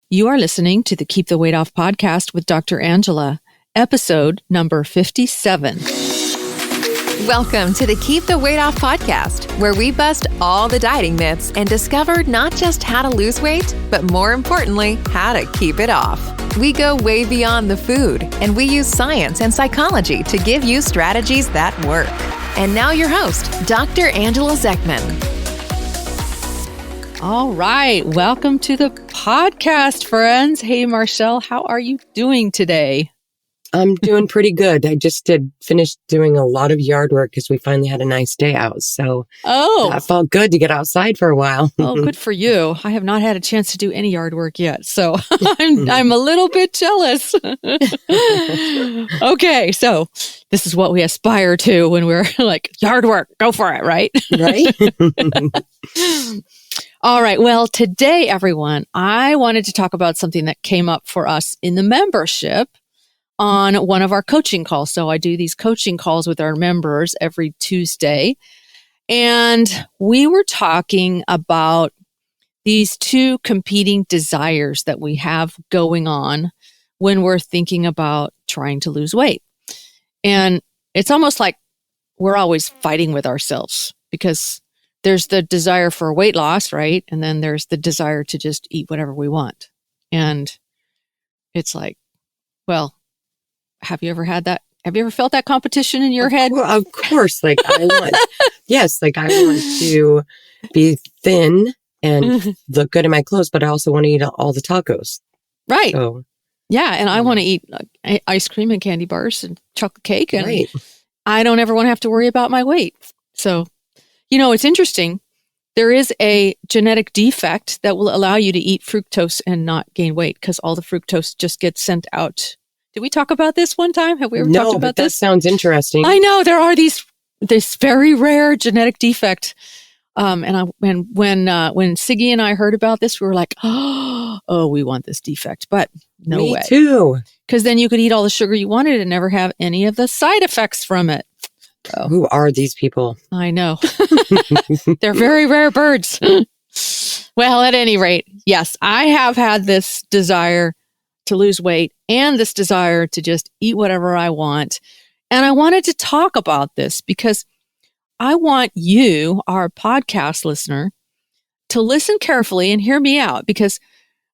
You are listening to the Keep the Weight Off podcast with Dr. Angela, episode number 57. Welcome to the Keep the Weight Off podcast, where we bust all the dieting myths and discover not just how to lose weight, but more importantly, how to keep it off. We go way beyond the food, and we use science and psychology to give you strategies that work. And now your host, Dr. Angela Zechmann. All right. Welcome to the podcast, friends. Hey, Marchelle, how are you doing today? I'm doing pretty good. I just finished doing a lot of yard work because we finally had a nice day out. So that felt good to get outside for a while. Oh, good for you. I have not had a chance to do any yard work yet. So I'm a little bit jealous. Okay. So this is what we aspire to when we're like, yard work, go for it, right? Right. All right. Well, today, everyone, I wanted to talk about something that came up for us in the membership on one of our coaching calls. So I do these coaching calls with our members every Tuesday. And we were talking about these two competing desires that we have going on when we're thinking about trying to lose weight. And it's almost like we're always fighting with ourselves because there's the desire for weight loss, right? And then there's the desire to just eat whatever we want. And it's like, well, have you ever had that? Have you ever felt that competition in your head? Of course. I want to be thin and look good in my clothes, but I also want to eat all the tacos. Right. So, yeah. And I want to eat ice cream and candy bars and chocolate cake. And right. I don't ever want to have to worry about my weight. So, you know, it's interesting. There is a genetic defect that will allow you to eat fructose and not gain weight because all the fructose just gets sent out. Did we talk about this one time? Have we ever talked about this? No, but that sounds interesting. I know there are this very rare genetic defect. And when Siggy and I heard about this, we were like, oh, we want this defect, but no way. Me too. Because then you could eat all the sugar you wanted and never have any of the side effects from it. So, who are these people? I know. They're very rare birds. Well, at any rate, yes, I have had this desire to lose weight and this desire to just eat whatever I want. And I wanted to talk about this because I want you, our podcast listener, to listen carefully and hear me out because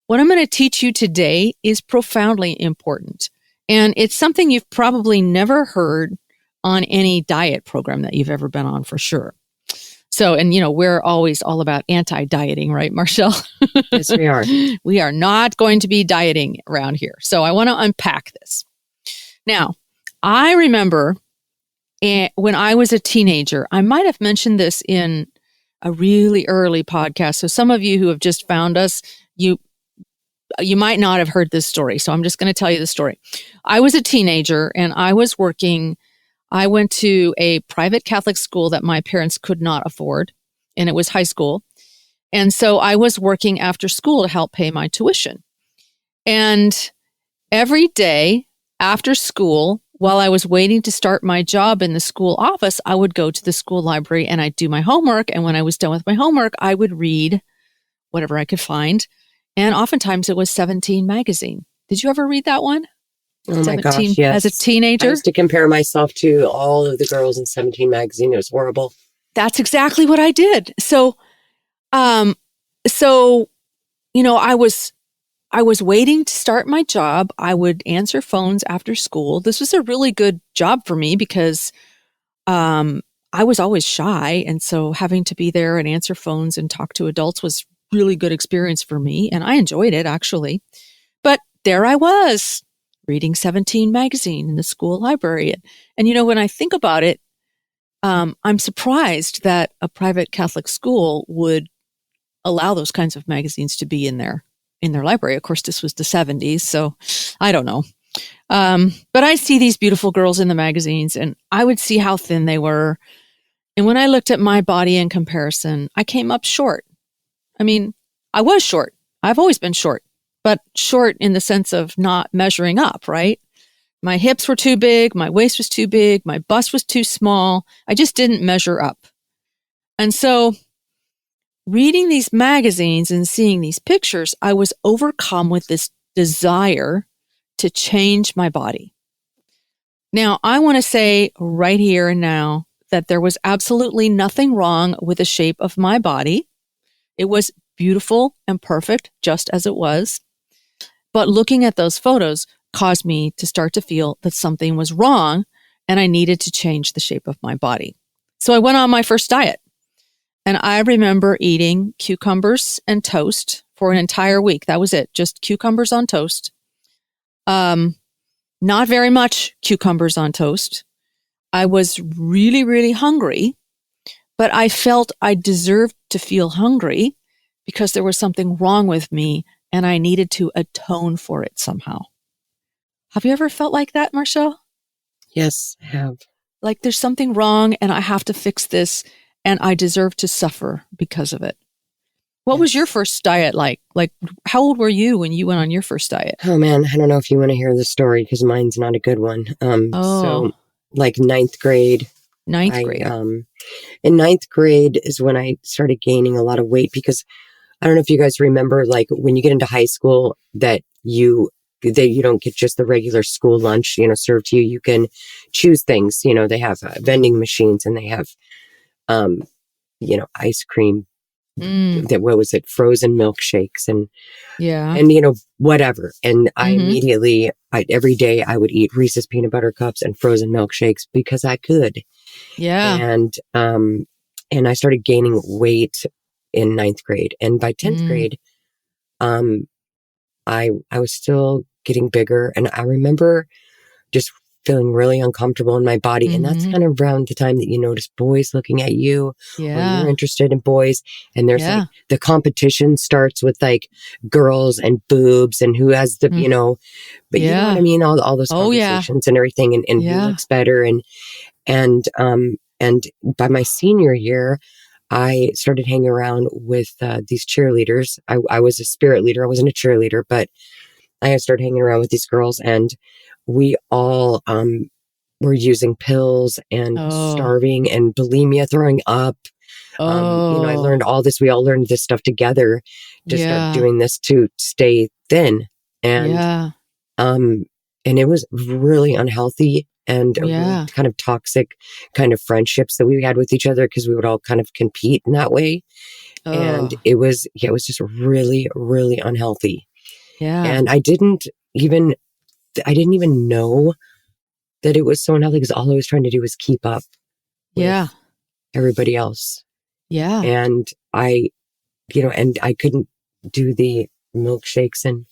what I'm going to teach you today is profoundly important. And it's something you've probably never heard on any diet program that you've ever been on for sure. So, and you know, we're always all about anti-dieting, right, Marchelle? Yes, we are. We are not going to be dieting around here. So I want to unpack this. Now, I remember when I was a teenager, I might have mentioned this in a really early podcast. So some of you who have just found us, you might not have heard this story. So I'm just going to tell you the story. I was a teenager and I was working. I went to a private Catholic school that my parents could not afford, and it was high school. And so I was working after school to help pay my tuition. And every day after school, while I was waiting to start my job in the school office, I would go to the school library and I'd do my homework. And when I was done with my homework, I would read whatever I could find. And oftentimes it was 17 magazine. Did you ever read that one? Oh my gosh, yes. As a teenager? I used to compare myself to all of the girls in 17 magazine. It was horrible. That's exactly what I did. So, you know, I was waiting to start my job. I would answer phones after school. This was a really good job for me because I was always shy. And so having to be there and answer phones and talk to adults was really good experience for me. And I enjoyed it, actually. But there I was, reading 17 magazine in the school library. And, you know, when I think about it, I'm surprised that a private Catholic school would allow those kinds of magazines to be in their library. Of course, this was the 70s, so I don't know. But I see these beautiful girls in the magazines and I would see how thin they were. And when I looked at my body in comparison, I came up short. I mean, I was short. I've always been short, but short in the sense of not measuring up, right? My hips were too big. My waist was too big. My bust was too small. I just didn't measure up. And so reading these magazines and seeing these pictures, I was overcome with this desire to change my body. Now, I want to say right here and now that there was absolutely nothing wrong with the shape of my body. It was beautiful and perfect just as it was. But looking at those photos caused me to start to feel that something was wrong and I needed to change the shape of my body. So I went on my first diet. And I remember eating cucumbers and toast for an entire week. That was it. Just cucumbers on toast. Not very much cucumbers on toast. I was really, really hungry, but I felt I deserved to feel hungry because there was something wrong with me and I needed to atone for it somehow. Have you ever felt like that, Marchelle? Yes, I have. Like there's something wrong and I have to fix this and I deserve to suffer because of it. What was your first diet like? Like, how old were you when you went on your first diet? Oh man, I don't know if you want to hear the story because mine's not a good one. So like ninth grade. In ninth grade is when I started gaining a lot of weight because I don't know if you guys remember, like when you get into high school that you don't get just the regular school lunch, served to you. You can choose things, they have vending machines and they have, ice cream. What was it? Frozen milkshakes and whatever. And I immediately, every day I would eat Reese's peanut butter cups and frozen milkshakes because I could. Yeah. And I started gaining weight in ninth grade. And by 10th grade, I was still getting bigger. And I remember just feeling really uncomfortable in my body. And that's kind of around the time that you notice boys looking at you or you're interested in boys. And there's like the competition starts with like girls and boobs and who has the, you know what I mean? All those conversations and everything and who looks better. And by my senior year, I started hanging around with these cheerleaders. I was a spirit leader. I wasn't a cheerleader, but I started hanging around with these girls and we all were using pills and starving and bulimia, throwing up. I learned all this. We all learned this stuff together to start doing this to stay thin. And it was really unhealthy and really kind of toxic kind of friendships that we had with each other because we would all kind of compete in that way. And it was just really, really unhealthy. Yeah. And I didn't even know that it was so unhealthy because all I was trying to do was keep up with everybody else. Yeah. And I couldn't do the milkshakes and,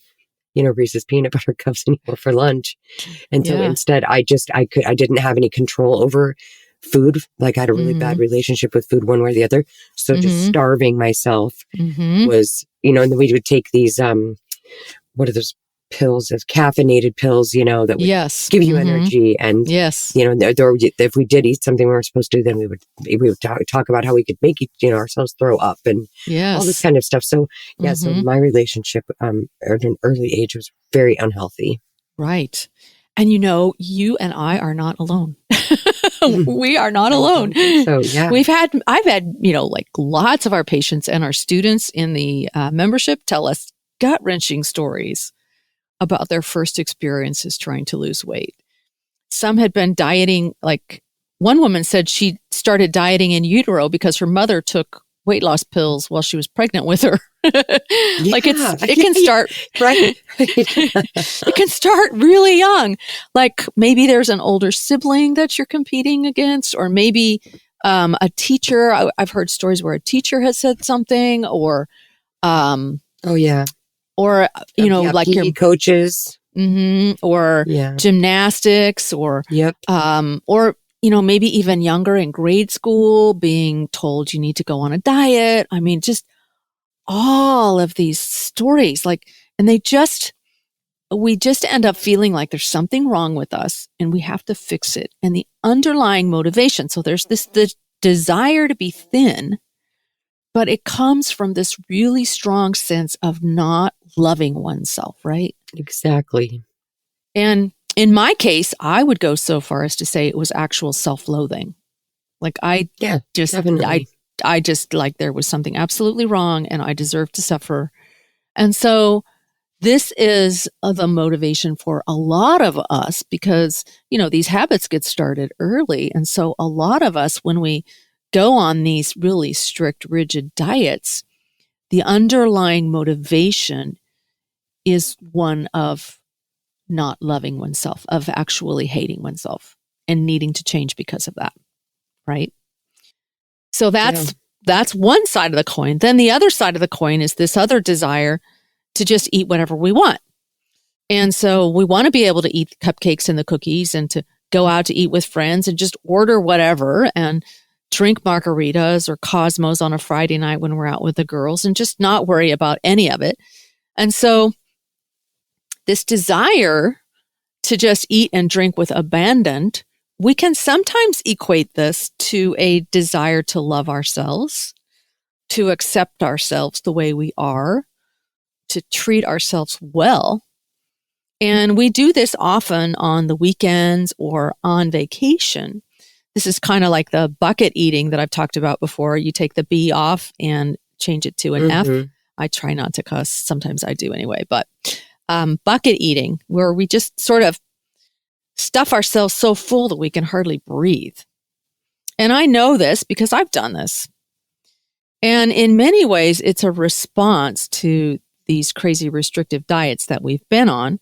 Reese's peanut butter cups anymore for lunch. And so instead I didn't have any control over food. Like I had a really bad relationship with food one way or the other. So just starving myself was, and then we would take these, what are those pills, those caffeinated pills, that would give you energy. And, if we did eat something we weren't supposed to, then we would talk about how we could make ourselves throw up and all this kind of stuff. So, so my relationship at an early age was very unhealthy. Right. And you and I are not alone. We are not alone. So, I've had, like lots of our patients and our students in the membership tell us gut-wrenching stories about their first experiences trying to lose weight. Some had been dieting, like one woman said she started dieting in utero because her mother took weight loss pills while she was pregnant with her. Like it can start, right? It can start really young. Like maybe there's an older sibling that you're competing against, or maybe a teacher. I've heard stories where a teacher has said something or, or, like PE your coaches, or gymnastics or, or, maybe even younger in grade school being told you need to go on a diet. I mean, just all of these stories, and we just end up feeling like there's something wrong with us and we have to fix it. And the underlying motivation. So there's the desire to be thin, but it comes from this really strong sense of not loving oneself, right? Exactly. And in my case, I would go so far as to say it was actual self-loathing. Like I just like there was something absolutely wrong and I deserved to suffer. And so this is the motivation for a lot of us because, these habits get started early. And so a lot of us, when we go on these really strict, rigid diets, the underlying motivation is one of not loving oneself, of actually hating oneself and needing to change because of that, right? So that's one side of the coin. Then the other side of the coin is this other desire to just eat whatever we want. And so we want to be able to eat the cupcakes and the cookies and to go out to eat with friends and just order whatever and drink margaritas or Cosmos on a Friday night when we're out with the girls and just not worry about any of it. And so this desire to just eat and drink with abandon, we can sometimes equate this to a desire to love ourselves, to accept ourselves the way we are, to treat ourselves well. And we do this often on the weekends or on vacation. This is kind of like the bucket eating that I've talked about before. You take the B off and change it to an F. I try not to cuss. Sometimes I do anyway. But bucket eating, where we just sort of stuff ourselves so full that we can hardly breathe. And I know this because I've done this. And in many ways, it's a response to these crazy restrictive diets that we've been on.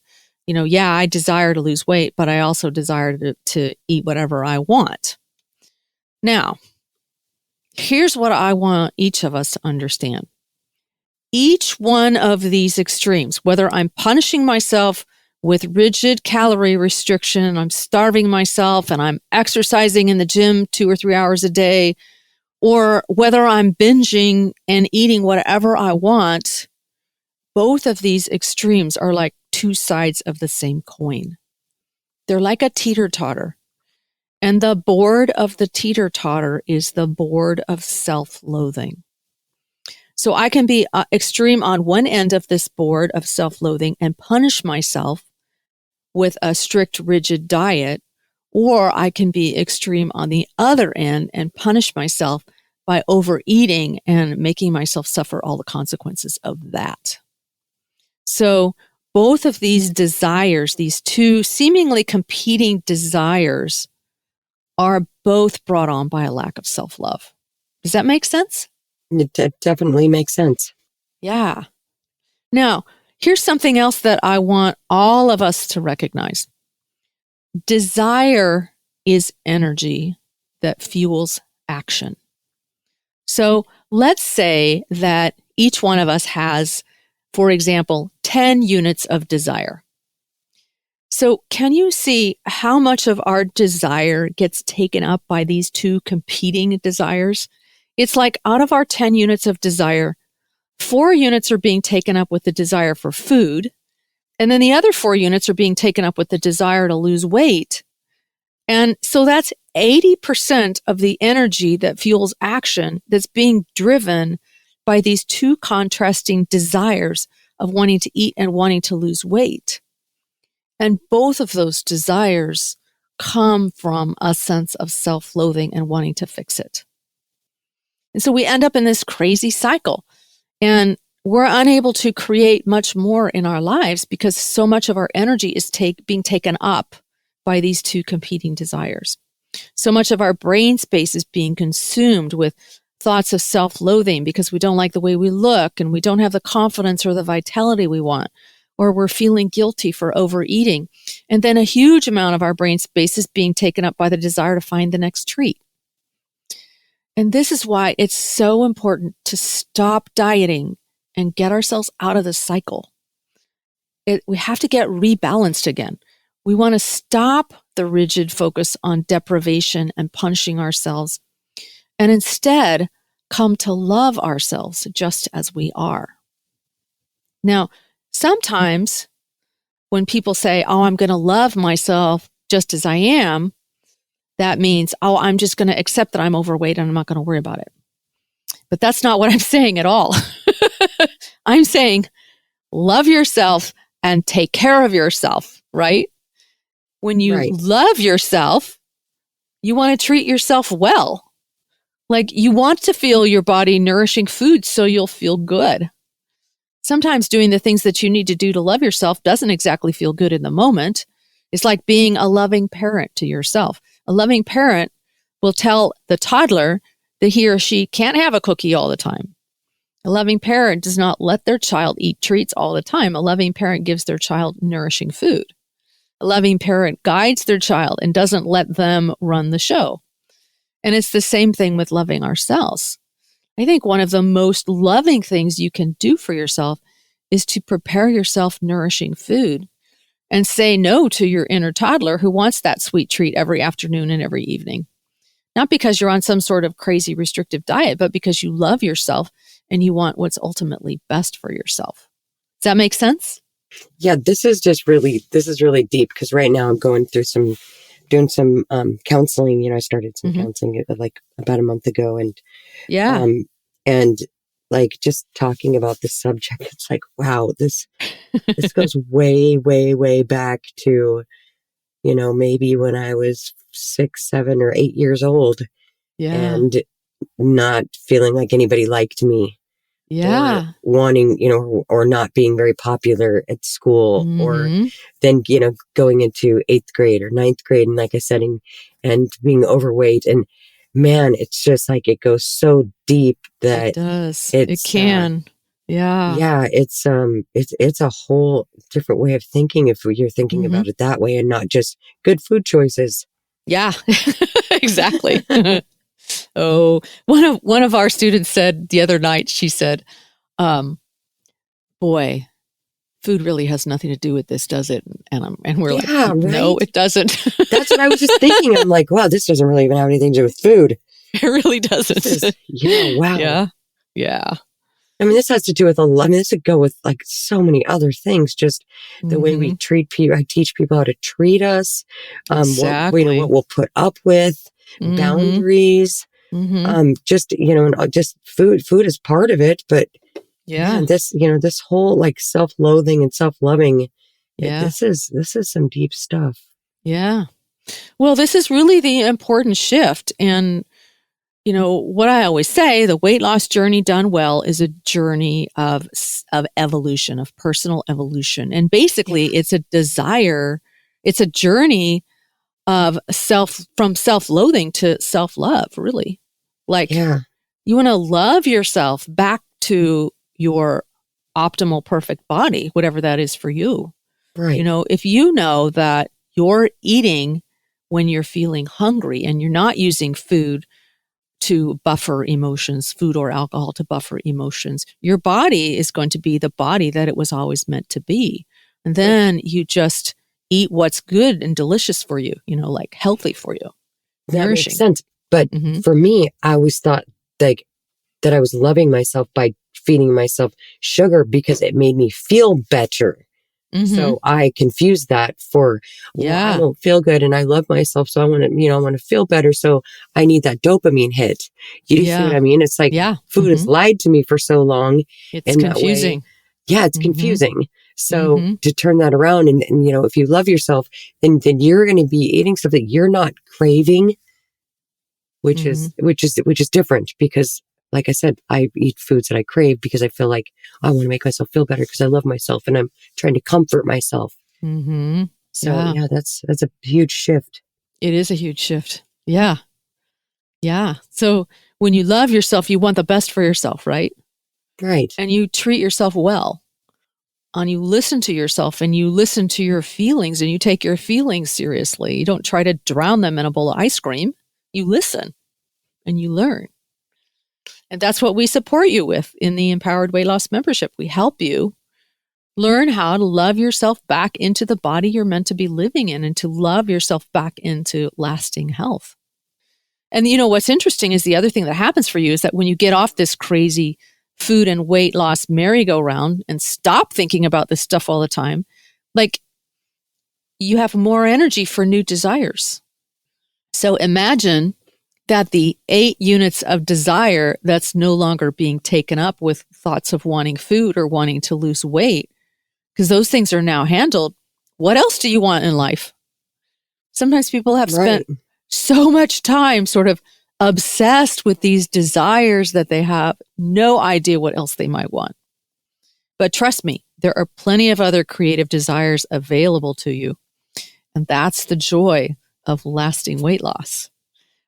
I desire to lose weight, but I also desire to eat whatever I want. Now, here's what I want each of us to understand. Each one of these extremes, whether I'm punishing myself with rigid calorie restriction, I'm starving myself and I'm exercising in the gym 2 or 3 hours a day, or whether I'm binging and eating whatever I want, both of these extremes are like two sides of the same coin. They're like a teeter-totter. And the board of the teeter-totter is the board of self-loathing. So I can be extreme on one end of this board of self-loathing and punish myself with a strict, rigid diet, or I can be extreme on the other end and punish myself by overeating and making myself suffer all the consequences of that. So both of these desires, these two seemingly competing desires, are both brought on by a lack of self-love. Does that make sense? It definitely makes sense. Yeah. Now, here's something else that I want all of us to recognize. Desire is energy that fuels action. So let's say that each one of us has, for example, 10 units of desire. So can you see how much of our desire gets taken up by these two competing desires? It's like out of our 10 units of desire, 4 units are being taken up with the desire for food. And then the other 4 units are being taken up with the desire to lose weight. And so that's 80% of the energy that fuels action that's being driven by these two contrasting desires of wanting to eat and wanting to lose weight. And both of those desires come from a sense of self-loathing and wanting to fix it. And so we end up in this crazy cycle. And we're unable to create much more in our lives because so much of our energy is being taken up by these two competing desires. So much of our brain space is being consumed with thoughts of self-loathing because we don't like the way we look and we don't have the confidence or the vitality we want, or we're feeling guilty for overeating. And then a huge amount of our brain space is being taken up by the desire to find the next treat. And this is why it's so important to stop dieting and get ourselves out of the cycle. We have to get rebalanced again. We want to stop the rigid focus on deprivation and punishing ourselves and instead come to love ourselves just as we are. Now, sometimes when people say, oh, I'm going to love myself just as I am, that means, oh, I'm just going to accept that I'm overweight and I'm not going to worry about it. But that's not what I'm saying at all. I'm saying love yourself and take care of yourself, right? When you love yourself, you want to treat yourself well. Like you want to feel your body nourishing food so you'll feel good. Sometimes doing the things that you need to do to love yourself doesn't exactly feel good in the moment. It's like being a loving parent to yourself. A loving parent will tell the toddler that he or she can't have a cookie all the time. A loving parent does not let their child eat treats all the time. A loving parent gives their child nourishing food. A loving parent guides their child and doesn't let them run the show. And it's the same thing with loving ourselves. I think one of the most loving things you can do for yourself is to prepare yourself nourishing food and say no to your inner toddler who wants that sweet treat every afternoon and every evening. Not because you're on some sort of crazy restrictive diet, but because you love yourself and you want what's ultimately best for yourself. Does that make sense? Yeah, this is really deep because right now I'm doing some counseling. I started some counseling like about a month ago, and like just talking about this subject, it's like, wow, this goes way, way, way back to, maybe when I was 6, 7, or 8 years old, and not feeling like anybody liked me. Or wanting, or not being very popular at school, or then, going into 8th grade or 9th grade. And like I said, and being overweight, and man, it's just like, it goes so deep that it does. It can. Yeah. It's a whole different way of thinking if you're thinking about it that way and not just good food choices. Yeah, exactly. Oh, one of our students said the other night, she said, boy, food really has nothing to do with this, does it? And we're like, no, it doesn't. That's what I was just thinking. I'm like, wow, this doesn't really even have anything to do with food. It really doesn't. Wow. Yeah. I mean, this has to do with this would go with like so many other things, just the way we treat people. I teach people how to treat us, exactly. what we'll put up with, boundaries, just food is part of it. But man, this whole like self-loathing and self-loving, this is some deep stuff. Yeah. Well, this is really the important shift. And what I always say, the weight loss journey done well is a journey of evolution, of personal evolution. And basically it's a desire, it's a journey of from self-loathing to self-love, really. Like you want to love yourself back to your optimal perfect body, whatever that is for you. Right. If you know that you're eating when you're feeling hungry and you're not using food to buffer emotions, food or alcohol to buffer emotions, your body is going to be the body that it was always meant to be. And then you just eat what's good and delicious for you, like healthy for you. That nourishing. Makes sense. But for me, I always thought like that I was loving myself by feeding myself sugar because it made me feel better. So I confused that for, I don't feel good and I love myself. So I want to, I want to feel better. So I need that dopamine hit. You see what I mean? It's like food has lied to me for so long. It's confusing. It's confusing. So to turn that around and if you love yourself, then you're going to be eating stuff that you're not craving, which is different because like I said, I eat foods that I crave because I feel like I want to make myself feel better because I love myself and I'm trying to comfort myself. So that's a huge shift. It is a huge shift. Yeah. So when you love yourself, you want the best for yourself, right? Right. And you treat yourself well. And you listen to yourself and you listen to your feelings and you take your feelings seriously. You don't try to drown them in a bowl of ice cream. You listen and you learn. And that's what we support you with in the Empowered Weight Loss membership. We help you learn how to love yourself back into the body you're meant to be living in and to love yourself back into lasting health. And what's interesting is the other thing that happens for you is that when you get off this crazy food and weight loss merry-go-round and stop thinking about this stuff all the time, like you have more energy for new desires. So imagine that the 8 units of desire that's no longer being taken up with thoughts of wanting food or wanting to lose weight, because those things are now handled. What else do you want in life? Sometimes people have spent so much time sort of obsessed with these desires that they have, no idea what else they might want. But trust me, there are plenty of other creative desires available to you. And that's the joy of lasting weight loss.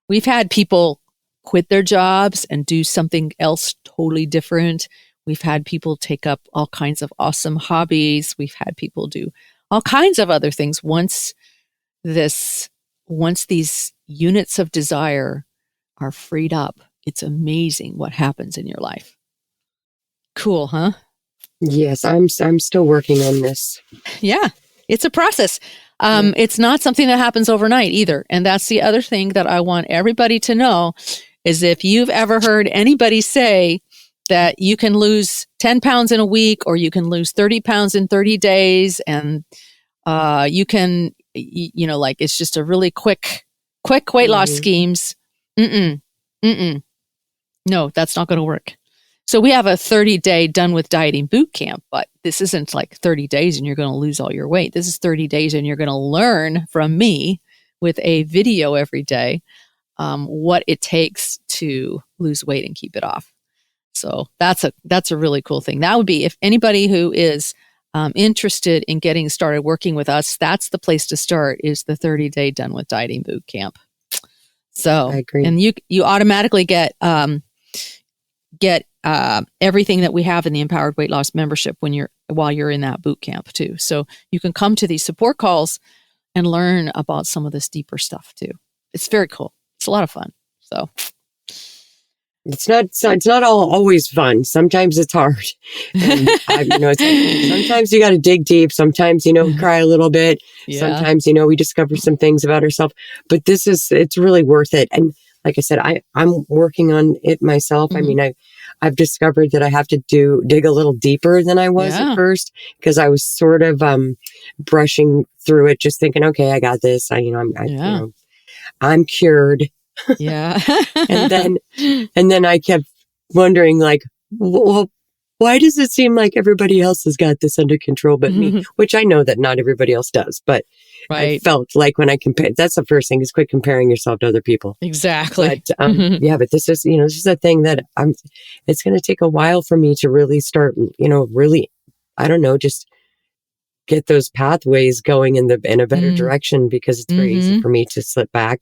We've had people quit their jobs and do something else totally different. We've had people take up all kinds of awesome hobbies. We've had people do all kinds of other things. Once these units of desire are freed up, it's amazing what happens in your life. Cool, huh? Yes, I'm still working on this. Yeah, it's a process. It's not something that happens overnight either. And that's the other thing that I want everybody to know is if you've ever heard anybody say that you can lose 10 pounds in a week or you can lose 30 pounds in 30 days and you can, like it's just a really quick weight loss schemes. No, that's not going to work. So we have a 30-day done with dieting boot camp, but this isn't like 30 days and you're going to lose all your weight. This is 30 days and you're going to learn from me with a video every day what it takes to lose weight and keep it off. So that's a really cool thing. That would be if anybody who is interested in getting started working with us, that's the place to start is the 30-day done with dieting boot camp. So I agree. And you automatically get everything that we have in the Empowered Weight Loss membership while you're in that boot camp too. So you can come to these support calls and learn about some of this deeper stuff too. It's very cool. It's a lot of fun. So it's not always fun. Sometimes it's hard. And sometimes you got to dig deep. Sometimes, cry a little bit. Yeah. Sometimes, we discover some things about ourselves, but it's really worth it. And like I said, I'm working on it myself. Mm-hmm. I mean, I've discovered that I have to dig a little deeper than I was at first because I was sort of brushing through it, just thinking, okay, I got this. I'm cured. Yeah. and then I kept wondering, like, well, why does it seem like everybody else has got this under control but me? Which I know that not everybody else does, but I felt like when I compared, that's the first thing is quit comparing yourself to other people. Exactly. But, but this is a thing that it's going to take a while for me to really start, just get those pathways going in a better direction because it's very easy for me to slip back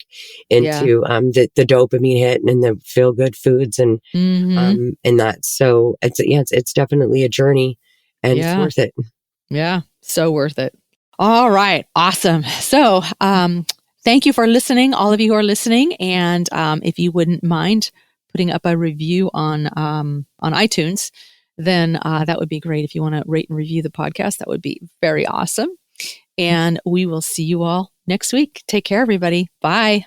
into the dopamine hit and the feel good foods and that. So it's definitely a journey and it's worth it. Yeah, so worth it. All right, awesome. So thank you for listening, all of you who are listening, and if you wouldn't mind putting up a review on iTunes, then that would be great. If you want to rate and review the podcast, that would be very awesome. And we will see you all next week. Take care, everybody. Bye.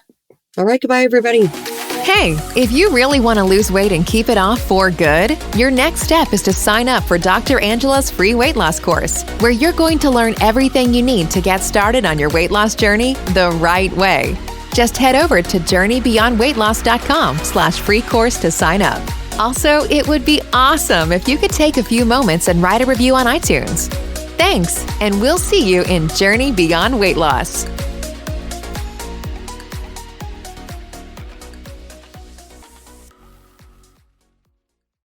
All right. Goodbye, everybody. Hey, if you really want to lose weight and keep it off for good, your next step is to sign up for Dr. Angela's free weight loss course, where you're going to learn everything you need to get started on your weight loss journey the right way. Just head over to journeybeyondweightloss.com/free course to sign up. Also, it would be awesome if you could take a few moments and write a review on iTunes. Thanks, and we'll see you in Journey Beyond Weight Loss.